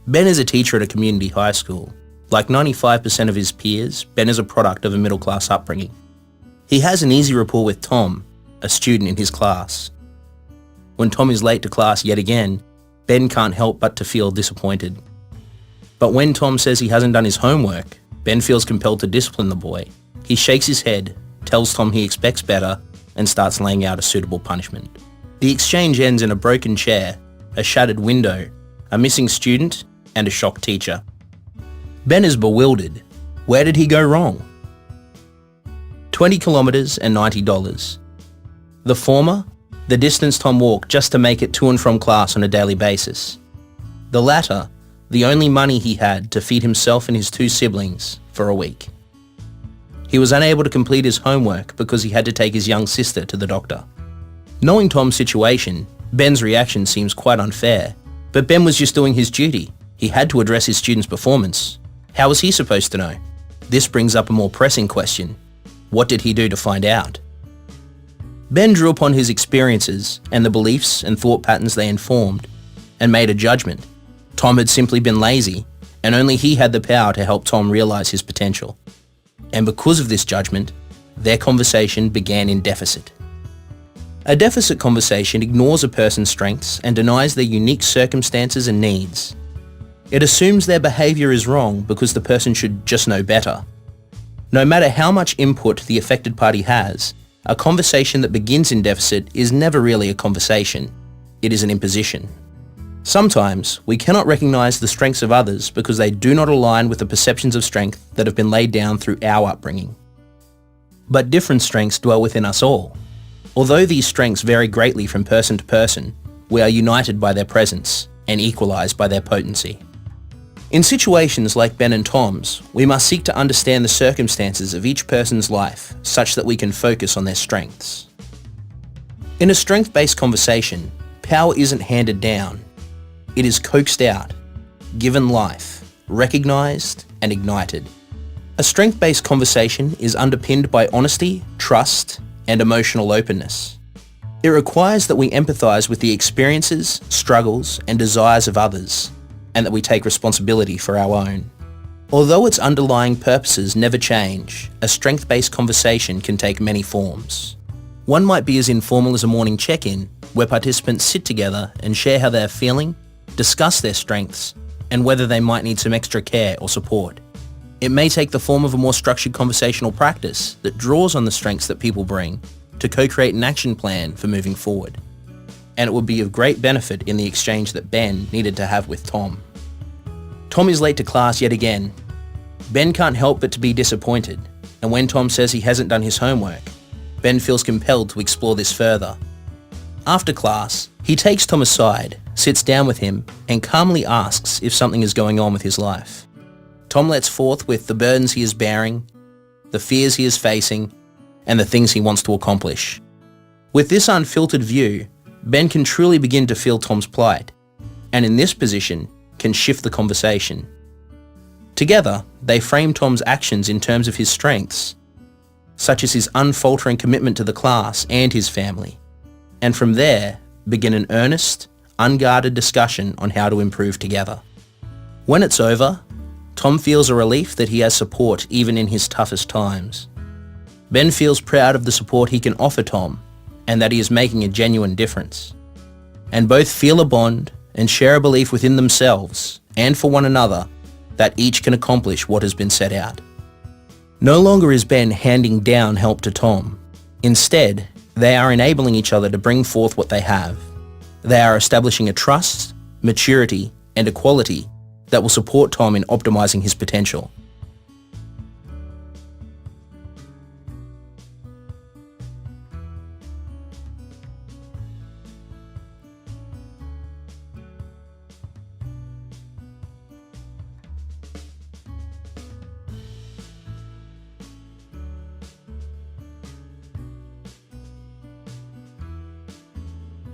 Ben is a teacher at a community high school. Like 95% of his peers, Ben is a product of a middle-class upbringing. He has an easy rapport with Tom, a student in his class. When Tom is late to class yet again, Ben can't help but to feel disappointed. But when Tom says he hasn't done his homework, Ben feels compelled to discipline the boy. He shakes his head, tells Tom he expects better, and starts laying out a suitable punishment. The exchange ends in a broken chair, a shattered window, a missing student, and a shocked teacher. Ben is bewildered. Where did he go wrong? 20 kilometres and $90. The former, the distance Tom walked just to make it to and from class on a daily basis. The latter, the only money he had to feed himself and his two siblings for a week. He was unable to complete his homework because he had to take his young sister to the doctor. Knowing Tom's situation, Ben's reaction seems quite unfair, but Ben was just doing his duty. He had to address his student's performance. How was he supposed to know? This brings up a more pressing question. What did he do to find out? Ben drew upon his experiences and the beliefs and thought patterns they informed, and made a judgment. Tom had simply been lazy, and only he had the power to help Tom realize his potential. And because of this judgment, their conversation began in deficit. A deficit conversation ignores a person's strengths and denies their unique circumstances and needs. It assumes their behaviour is wrong because the person should just know better. No matter how much input the affected party has, a conversation that begins in deficit is never really a conversation. It is an imposition. Sometimes, we cannot recognise the strengths of others because they do not align with the perceptions of strength that have been laid down through our upbringing. But different strengths dwell within us all. Although these strengths vary greatly from person to person, we are united by their presence and equalised by their potency. In situations like Ben and Tom's, we must seek to understand the circumstances of each person's life such that we can focus on their strengths. In a strength-based conversation, power isn't handed down. It is coaxed out, given life, recognised, and ignited. A strength-based conversation is underpinned by honesty, trust, and emotional openness. It requires that we empathise with the experiences, struggles, and desires of others, and that we take responsibility for our own. Although its underlying purposes never change, a strength-based conversation can take many forms. One might be as informal as a morning check-in, where participants sit together and share how they are feeling, discuss their strengths, and whether they might need some extra care or support. It may take the form of a more structured conversational practice that draws on the strengths that people bring to co-create an action plan for moving forward. And it would be of great benefit in the exchange that Ben needed to have with Tom. Tom is late to class yet again. Ben can't help but to be disappointed, and when Tom says he hasn't done his homework, Ben feels compelled to explore this further. After class, he takes Tom aside, sits down with him, and calmly asks if something is going on with his life. Tom lets forth with the burdens he is bearing, the fears he is facing, and the things he wants to accomplish. With this unfiltered view, Ben can truly begin to feel Tom's plight, and in this position, can shift the conversation. Together, they frame Tom's actions in terms of his strengths, such as his unfaltering commitment to the class and his family, and from there, begin an earnest, unguarded discussion on how to improve together. When it's over, Tom feels a relief that he has support even in his toughest times. Ben feels proud of the support he can offer Tom, and that he is making a genuine difference. And both feel a bond and share a belief within themselves and for one another that each can accomplish what has been set out. No longer is Ben handing down help to Tom. Instead, they are enabling each other to bring forth what they have. They are establishing a trust, maturity, and equality that will support Tom in optimizing his potential.